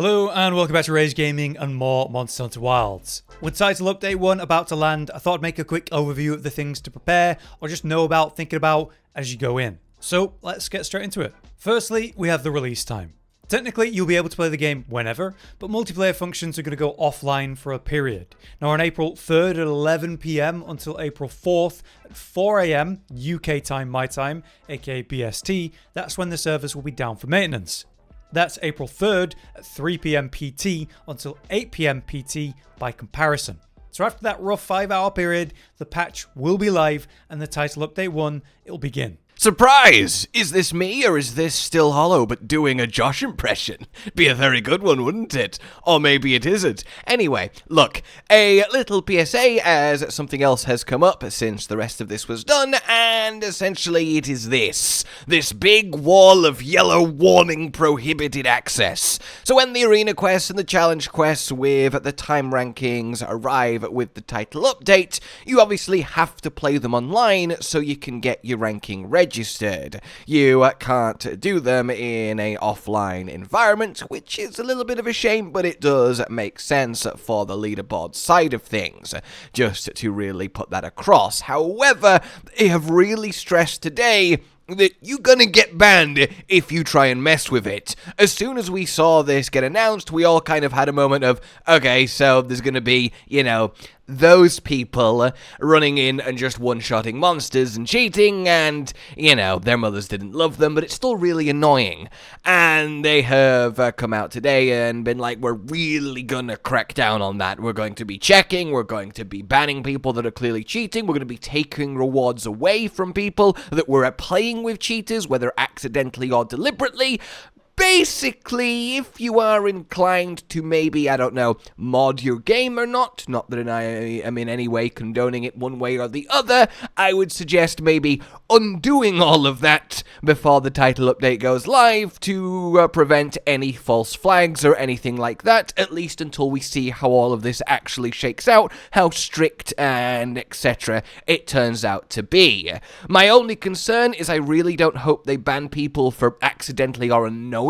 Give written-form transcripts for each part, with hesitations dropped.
Hello and welcome back to Rage Gaming and more Monster Hunter Wilds. With title update 1 about to land, I thought I'd make a quick overview of the things to prepare or just know about, thinking about as you go in. So let's get straight into it. Firstly, we have the release time. Technically, you'll be able to play the game whenever, but multiplayer functions are going to go offline for a period. Now on April 3rd at 11 PM until April 4th at 4 AM UK time, my time, aka BST, that's when the servers will be down for maintenance. That's April 3rd at 3 PM PT until 8 PM PT by comparison. So after that rough 5-hour period, the patch will be live and the title update 1, it'll begin. Surprise! Is this me, or is this still Hollow but doing a Josh impression? Be a very good one, wouldn't it? Or maybe it isn't. Anyway, look, a little PSA as something else has come up since the rest of this was done, and essentially it is this big wall of yellow warning prohibited access. So when the arena quests and the challenge quests with the time rankings arrive with the title update, you obviously have to play them online so you can get your ranking registered. You can't do them in a offline environment, which is a little bit of a shame, but it does make sense for the leaderboard side of things, just to really put that across. However, they have really stressed today that you're gonna get banned if you try and mess with it. As soon as we saw this get announced, we all kind of had a moment of, okay, so there's gonna be, those people running in and just one-shotting monsters and cheating, and, their mothers didn't love them, but it's still really annoying. And they have come out today and been like, we're really gonna crack down on that. We're going to be checking, we're going to be banning people that are clearly cheating, we're going to be taking rewards away from people that were playing with cheaters, whether accidentally or deliberately. Basically, if you are inclined to maybe, mod your game or not that I am in any way condoning it one way or the other, I would suggest maybe undoing all of that before the title update goes live to prevent any false flags or anything like that, at least until we see how all of this actually shakes out, how strict and etc. it turns out to be. My only concern is I really don't hope they ban people for accidentally or unknowingly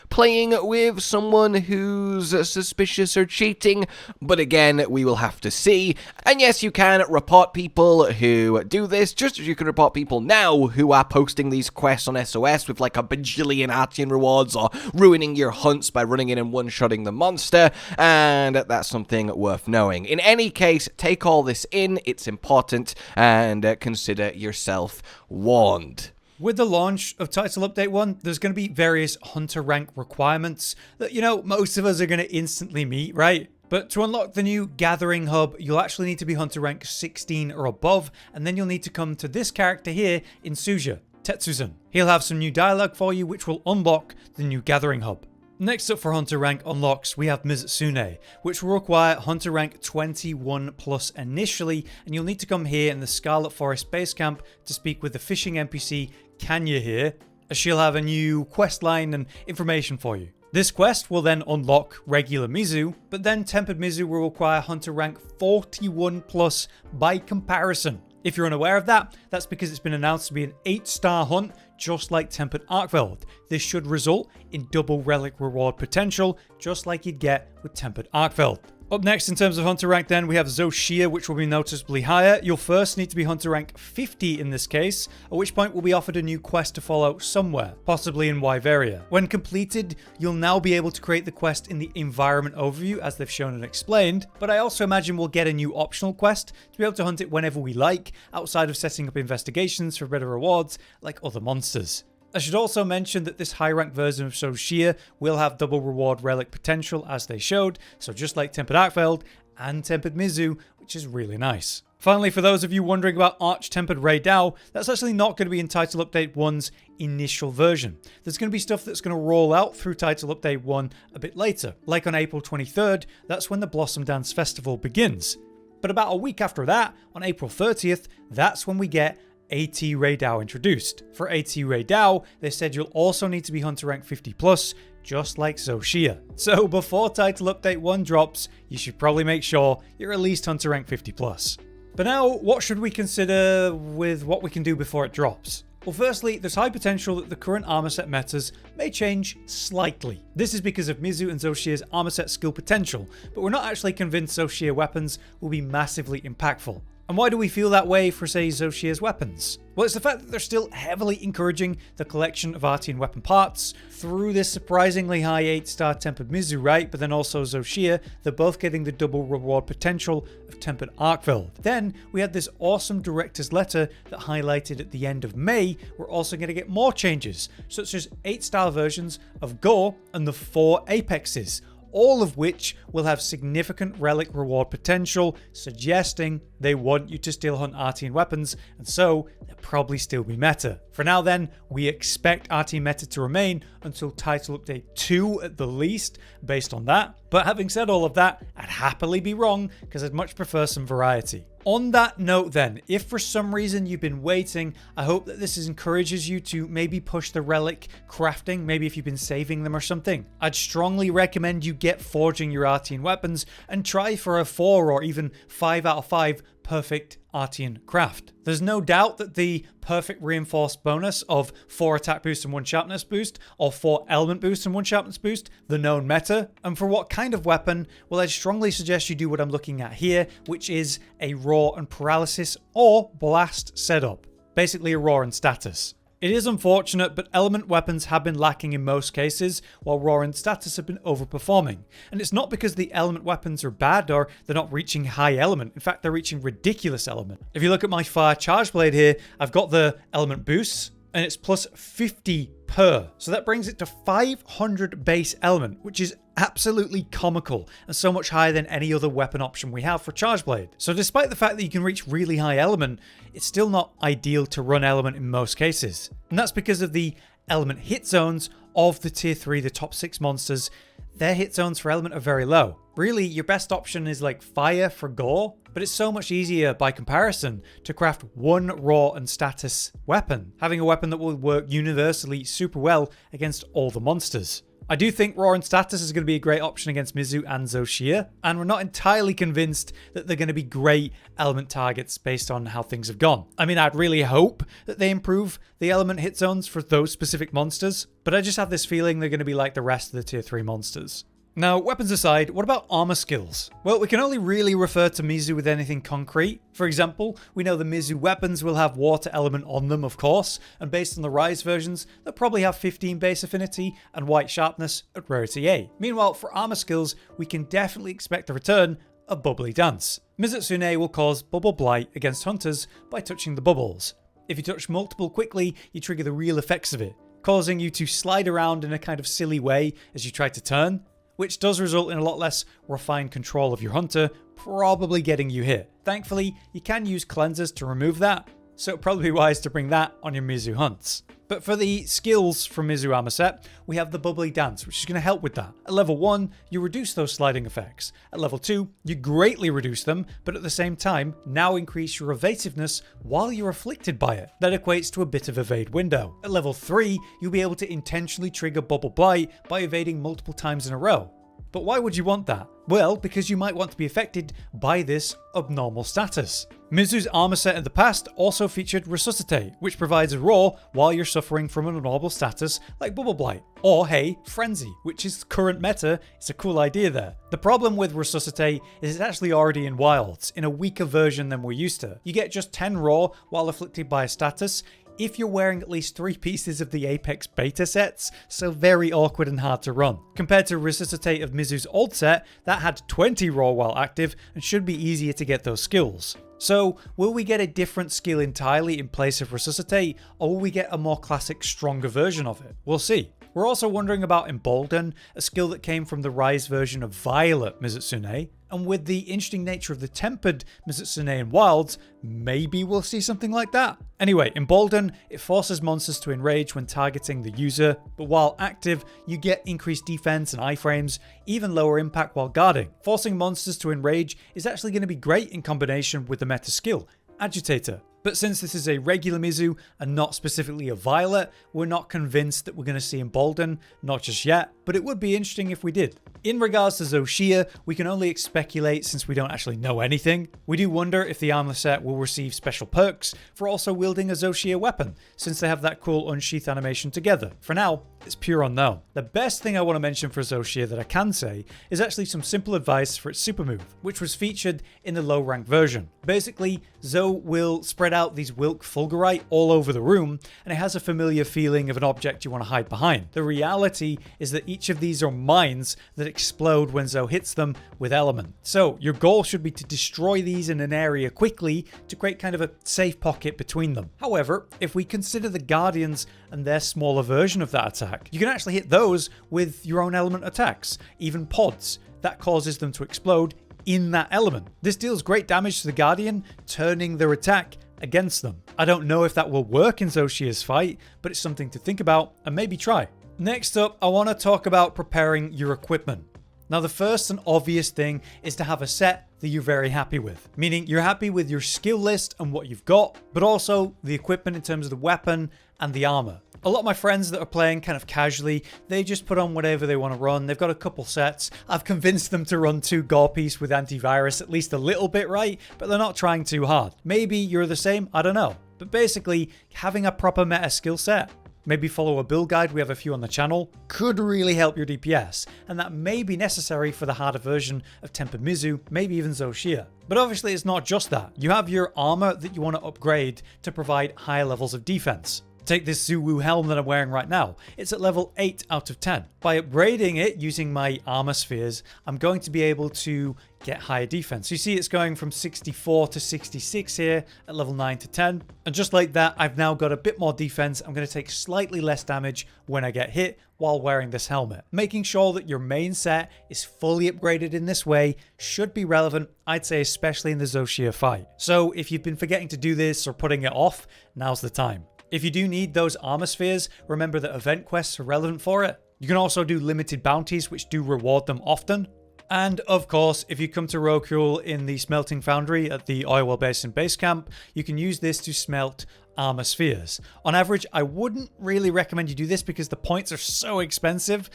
playing with someone who's suspicious or cheating, but again, we will have to see. And yes, you can report people who do this, just as you can report people now who are posting these quests on SOS with like a bajillion artian rewards or ruining your hunts by running in and one-shotting the monster, and that's something worth knowing. In any case, take all this in, it's important, and consider yourself warned. With the launch of title update 1, there's going to be various hunter rank requirements that, most of us are going to instantly meet, right? But to unlock the new gathering hub, you'll actually need to be hunter rank 16 or above, and then you'll need to come to this character here in Suja, Tetsuzan. He'll have some new dialogue for you, which will unlock the new gathering hub. Next up for hunter rank unlocks, we have Mizutsune, which will require hunter rank 21 plus initially, and you'll need to come here in the Scarlet Forest base camp to speak with the fishing NPC Kanya here, as she'll have a new quest line and information for you. This quest will then unlock regular Mizu, but then Tempered Mizu will require hunter rank 41 plus by comparison. If you're unaware of that, that's because it's been announced to be an 8-star hunt, just like Tempered Arkveld. This should result in double relic reward potential, just like you'd get with Tempered Arkveld. Up next in terms of hunter rank then, we have Shia, which will be noticeably higher. You'll first need to be hunter rank 50 in this case, at which point we'll be offered a new quest to follow somewhere, possibly in Wyvria. When completed, you'll now be able to create the quest in the environment overview as they've shown and explained, but I also imagine we'll get a new optional quest to be able to hunt it whenever we like, outside of setting up investigations for better rewards like other monsters. I should also mention that this high-rank version of Shia will have double reward relic potential as they showed, so just like Tempered Arkveld and Tempered Mizu, which is really nice. Finally, for those of you wondering about Arch-Tempered Raidao, that's actually not going to be in Title Update 1's initial version. There's going to be stuff that's going to roll out through Title Update 1 a bit later, like on April 23rd, that's when the Blossom Dance Festival begins. But about a week after that, on April 30th, that's when we get AT Raidao introduced. For AT Raidao, they said you'll also need to be hunter rank 50 plus, just like Shia. So before title update 1 drops, you should probably make sure you're at least hunter rank 50 plus. But now, what should we consider with what we can do before it drops? Well, firstly, there's high potential that the current armor set metas may change slightly. This is because of Mizu and Zoshia's armor set skill potential, but we're not actually convinced Zoshia weapons will be massively impactful. And why do we feel that way for, say, Zoshia's weapons? Well, it's the fact that they're still heavily encouraging the collection of artian weapon parts through this surprisingly high 8-star tempered Mizu, right? But then also Zoshia, they're both getting the double reward potential of tempered arkveld. Then we had this awesome director's letter that highlighted at the end of May we're also going to get more changes, such as 8-star versions of Gore and the 4 apexes, all of which will have significant relic reward potential, suggesting they want you to still hunt artian weapons, and so they'll probably still be meta. For now then, we expect artian meta to remain until title update 2 at the least, based on that. But having said all of that, I'd happily be wrong, because I'd much prefer some variety. On that note then, if for some reason you've been waiting, I hope that this encourages you to maybe push the relic crafting, maybe if you've been saving them or something. I'd strongly recommend you get forging your artian weapons and try for a 4 or even 5 out of 5 perfect artian craft. There's no doubt that the perfect reinforced bonus of 4 attack boost and 1 sharpness boost, or 4 element boost and 1 sharpness boost, the known meta. And for what kind of weapon? Well, I'd strongly suggest you do what I'm looking at here, which is a raw and paralysis or blast setup. Basically a raw and status. It is unfortunate, but element weapons have been lacking in most cases, while raw and status have been overperforming. And it's not because the element weapons are bad or they're not reaching high element. In fact, they're reaching ridiculous element. If you look at my fire charge blade here, I've got the element boosts, and it's plus 50 per. So that brings it to 500 base element, which is absolutely comical and so much higher than any other weapon option we have for charge blade. So despite the fact that you can reach really high element, it's still not ideal to run element in most cases. And that's because of the element hit zones of the tier 3, the top 6 monsters. Their hit zones for element are very low. Really, your best option is like fire for gore, but it's so much easier by comparison to craft one raw and status weapon, having a weapon that will work universally super well against all the monsters. I do think raw and status is going to be a great option against Mizu and Zoshia, and we're not entirely convinced that they're going to be great element targets based on how things have gone. I mean, I'd really hope that they improve the element hit zones for those specific monsters, but I just have this feeling they're going to be like the rest of the tier 3 monsters. Now, weapons aside, what about armor skills? Well, we can only really refer to Mizu with anything concrete. For example, we know the Mizu weapons will have water element on them, of course, and based on the Rise versions, they'll probably have 15 base affinity and white sharpness at rarity A. Meanwhile, for armor skills, we can definitely expect the return of Bubbly Dance. Mizutsune will cause Bubble Blight against hunters by touching the bubbles. If you touch multiple quickly, you trigger the real effects of it, causing you to slide around in a kind of silly way as you try to turn, which does result in a lot less refined control of your hunter, probably getting you hit. Thankfully, you can use cleansers to remove that, so it'd probably be wise to bring that on your Mizu hunts. But for the skills from Mizu armor set, we have the Bubbly Dance, which is going to help with that. At level 1, you reduce those sliding effects. At level 2, you greatly reduce them, but at the same time, now increase your evasiveness while you're afflicted by it. That equates to a bit of evade window. At level 3, you'll be able to intentionally trigger Bubble Blight by evading multiple times in a row. But why would you want that? Well, because you might want to be affected by this abnormal status. Mizu's armor set in the past also featured Resuscitate, which provides a raw while you're suffering from an abnormal status like Bubble Blight. Or hey, Frenzy, which is current meta. It's a cool idea there. The problem with Resuscitate is it's actually already in Wilds, in a weaker version than we're used to. You get just 10 raw while afflicted by a status, if you're wearing at least 3 pieces of the Apex beta sets, so very awkward and hard to run. Compared to Resuscitate of Mizu's old set, that had 20 raw while active and should be easier to get those skills. So, will we get a different skill entirely in place of Resuscitate, or will we get a more classic, stronger version of it? We'll see. We're also wondering about Embolden, a skill that came from the Rise version of Violet Mizutsune, and with the interesting nature of the tempered Mizutsune in Wilds, maybe we'll see something like that. Anyway, Embolden, it forces monsters to enrage when targeting the user, but while active, you get increased defense and iframes, even lower impact while guarding. Forcing monsters to enrage is actually going to be great in combination with the meta skill, Agitator. But since this is a regular Mizu and not specifically a violet, we're not convinced that we're going to see embolden, not just yet, but it would be interesting if we did. In regards to Shia, we can only speculate since we don't actually know anything. We do wonder if the armor set will receive special perks for also wielding a Shia weapon, since they have that cool unsheath animation together. For now, it's pure unknown. The best thing I want to mention for Shia that I can say is actually some simple advice for its super move, which was featured in the low rank version. Basically, Zoe will spread out these Wilk Fulgurite all over the room, and it has a familiar feeling of an object you want to hide behind. The reality is that each of these are mines that explode when Zoe hits them with element. So your goal should be to destroy these in an area quickly to create kind of a safe pocket between them. However, if we consider the Guardians and their smaller version of that attack, you can actually hit those with your own element attacks, even pods. That causes them to explode in that element. This deals great damage to the Guardian, turning their attack against them. I don't know if that will work in Shia's fight, but it's something to think about and maybe try. Next up, I want to talk about preparing your equipment. Now, the first and obvious thing is to have a set that you're very happy with, meaning you're happy with your skill list and what you've got, but also the equipment in terms of the weapon and the armor. A lot of my friends that are playing kind of casually, they just put on whatever they want to run. They've got a couple sets. I've convinced them to run 2 gore piece with antivirus at least a little bit, right? But they're not trying too hard. Maybe you're the same, I don't know. But basically, having a proper meta skill set, maybe follow a build guide, we have a few on the channel, could really help your DPS, and that may be necessary for the harder version of Tempered Mizu, maybe even Shia. But obviously it's not just that. You have your armor that you want to upgrade to provide higher levels of defense. Take this Zuwu helm that I'm wearing right now. It's at level 8 out of 10. By upgrading it using my armor spheres, I'm going to be able to get higher defense. You see it's going from 64 to 66 here at level 9 to 10. And just like that, I've now got a bit more defense. I'm going to take slightly less damage when I get hit while wearing this helmet. Making sure that your main set is fully upgraded in this way should be relevant, I'd say especially in the Shia fight. So if you've been forgetting to do this or putting it off, now's the time. If you do need those armor spheres, remember that event quests are relevant for it. You can also do limited bounties, which do reward them often. And of course, if you come to Rokuul in the smelting foundry at the oilwell basin base camp, you can use this to smelt armor spheres. On average, I wouldn't really recommend you do this because the points are so expensive.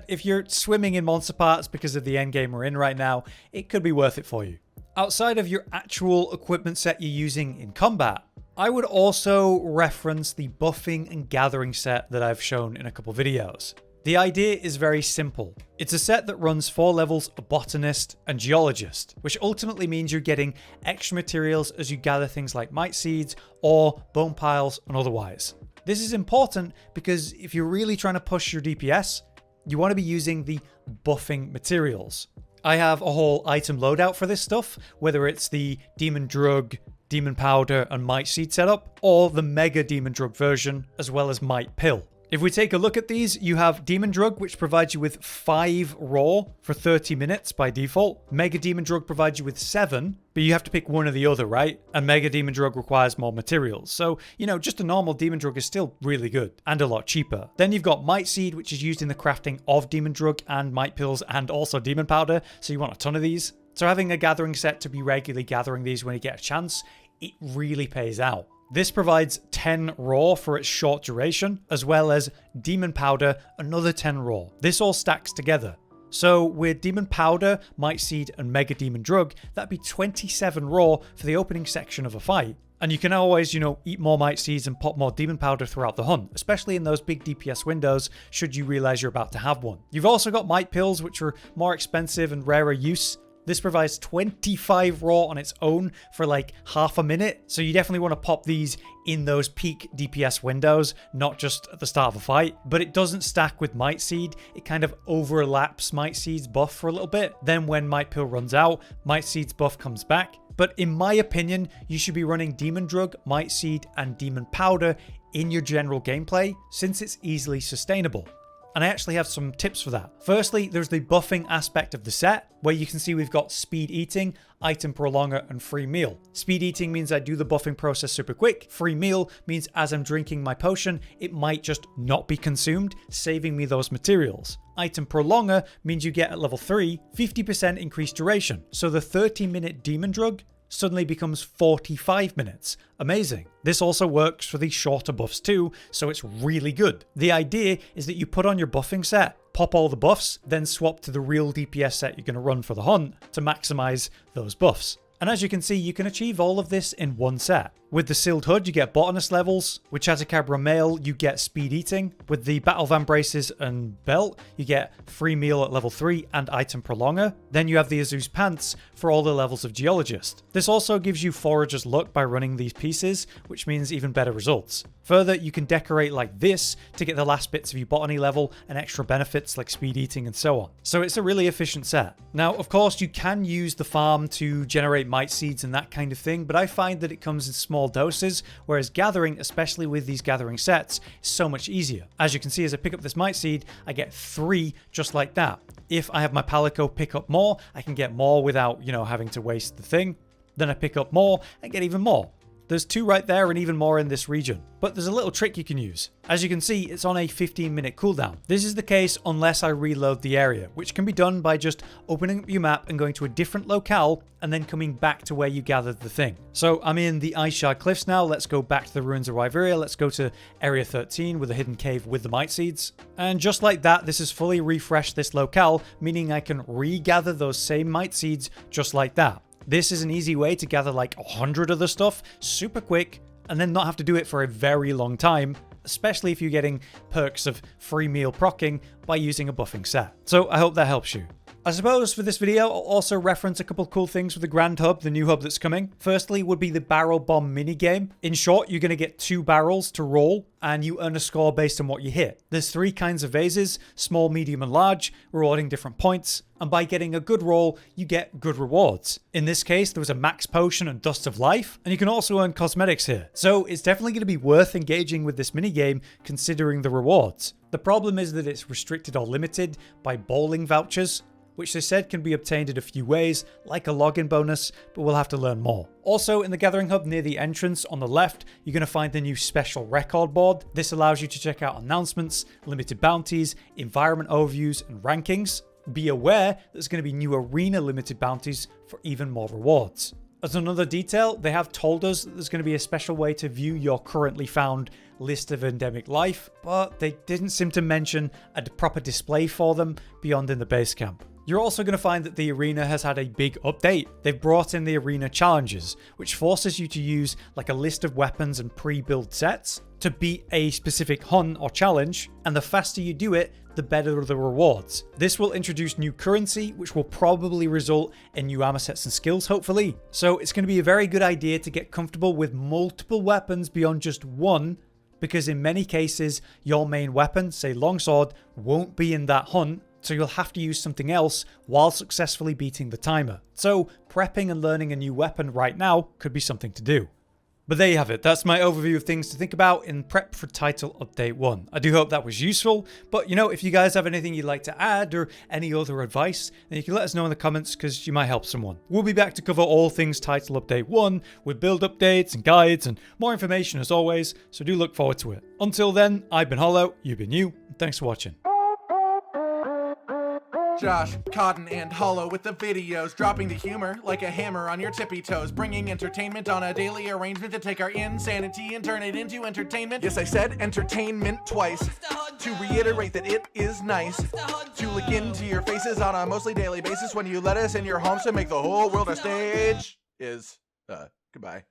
If you're swimming in monster parts because of the endgame we're in right now, it could be worth it for you. Outside of your actual equipment set you're using in combat, I would also reference the buffing and gathering set that I've shown in a couple videos. The idea is very simple. It's a set that runs 4 levels of botanist and geologist, which ultimately means you're getting extra materials as you gather things like mite seeds or bone piles and otherwise. This is important because if you're really trying to push your DPS, you want to be using the buffing materials. I have a whole item loadout for this stuff, whether it's the demon drug, demon powder and mite seed setup, or the mega demon drug version, as well as mite pill. If we take a look at these, you have demon drug, which provides you with 5 raw for 30 minutes by default. Mega demon drug provides you with 7, but you have to pick one or the other, right? And mega demon drug requires more materials. So, just a normal demon drug is still really good and a lot cheaper. Then you've got mite seed, which is used in the crafting of demon drug and mite pills and also demon powder. So you want a ton of these. So having a gathering set to be regularly gathering these when you get a chance, it really pays out. This provides 10 raw for its short duration, as well as demon powder, another 10 raw. This all stacks together. So with demon powder, mite seed, and mega demon drug, that'd be 27 raw for the opening section of a fight. And you can always, eat more mite seeds and pop more demon powder throughout the hunt, especially in those big DPS windows, should you realize you're about to have one. You've also got mite pills, which are more expensive and rarer use. This provides 25 raw on its own for like half a minute. So you definitely want to pop these in those peak DPS windows, not just at the start of a fight. But it doesn't stack with Mite Seed. It kind of overlaps Mite Seed's buff for a little bit. Then when Mite Pill runs out, Mite Seed's buff comes back. But in my opinion, you should be running Demon Drug, Mite Seed, and Demon Powder in your general gameplay, since it's easily sustainable. And I actually have some tips for that. Firstly, there's the buffing aspect of the set, where you can see we've got speed eating, item prolonger, and free meal. Speed eating means I do the buffing process super quick. Free meal means as I'm drinking my potion, it might just not be consumed, saving me those materials. Item prolonger means you get at level 3, 50% increased duration. So the 30-minute demon drug suddenly becomes 45 minutes. Amazing. This also works for the shorter buffs too, so it's really good. The idea is that you put on your buffing set, pop all the buffs, then swap to the real DPS set you're going to run for the hunt to maximize those buffs. And as you can see, you can achieve all of this in one set. With the sealed hood, you get botanist levels. With Chazzacabra mail, you get speed eating. With the battle van braces and belt, you get free meal at level 3 and item prolonger. Then you have the Azu's pants for all the levels of geologist. This also gives you forager's luck by running these pieces, which means even better results. Further, you can decorate like this to get the last bits of your botany level and extra benefits like speed eating and so on. So it's a really efficient set. Now, of course, you can use the farm to generate mite seeds and that kind of thing, but I find that it comes in small doses, whereas gathering, especially with these gathering sets, is so much easier. As you can see, as I pick up this mite seed, I get 3 just like that. If I have my palico pick up more, I can get more without, having to waste the thing. Then I pick up more and get even more. There's 2 right there and even more in this region. But there's a little trick you can use. As you can see, it's on a 15-minute cooldown. This is the case unless I reload the area, which can be done by just opening up your map and going to a different locale and then coming back to where you gathered the thing. So I'm in the iceshard cliffs now. Let's go back to the ruins of Wyvria. Let's go to area 13 with a hidden cave with the mite seeds. And just like that, this has fully refreshed this locale, meaning I can regather those same mite seeds just like that. This is an easy way to gather like 100 of the stuff super quick and then not have to do it for a very long time, especially if you're getting perks of free meal procking by using a buffing set. So I hope that helps you. I suppose for this video, I'll also reference a couple cool things with the Grand Hub, the new hub that's coming. Firstly would be the barrel bomb minigame. In short, you're going to get 2 barrels to roll and you earn a score based on what you hit. There's 3 kinds of vases, small, medium and large, rewarding different points. And by getting a good roll, you get good rewards. In this case, there was a max potion and dust of life, and you can also earn cosmetics here. So it's definitely going to be worth engaging with this minigame considering the rewards. The problem is that it's restricted or limited by bowling vouchers, which they said can be obtained in a few ways, like a login bonus, but we'll have to learn more. Also, in the Gathering Hub near the entrance on the left, you're going to find the new special record board. This allows you to check out announcements, limited bounties, environment overviews, and rankings. Be aware there's going to be new arena limited bounties for even more rewards. As another detail, they have told us that there's going to be a special way to view your currently found list of endemic life, but they didn't seem to mention a proper display for them beyond in the base camp. You're also going to find that the arena has had a big update. They've brought in the arena challenges, which forces you to use like a list of weapons and pre-build sets to beat a specific hunt or challenge, and the faster you do it, the better the rewards. This will introduce new currency, which will probably result in new armor sets and skills, hopefully. So it's going to be a very good idea to get comfortable with multiple weapons beyond just one, because in many cases, your main weapon, say longsword, won't be in that hunt, so you'll have to use something else while successfully beating the timer. So prepping and learning a new weapon right now could be something to do. But there you have it. That's my overview of things to think about in prep for Title Update 1. I do hope that was useful, but if you guys have anything you'd like to add or any other advice, then you can let us know in the comments because you might help someone. We'll be back to cover all things Title Update 1 with build updates and guides and more information as always, so do look forward to it. Until then, I've been Hollow, you've been you, and thanks for watching. Josh, Cotton, and Hollow with the videos, dropping the humor like a hammer on your tippy toes, bringing entertainment on a daily arrangement to take our insanity and turn it into entertainment. Yes, I said entertainment twice, to reiterate that it is nice to look into your faces on a mostly daily basis when you let us in your homes to make the whole world a stage. Goodbye.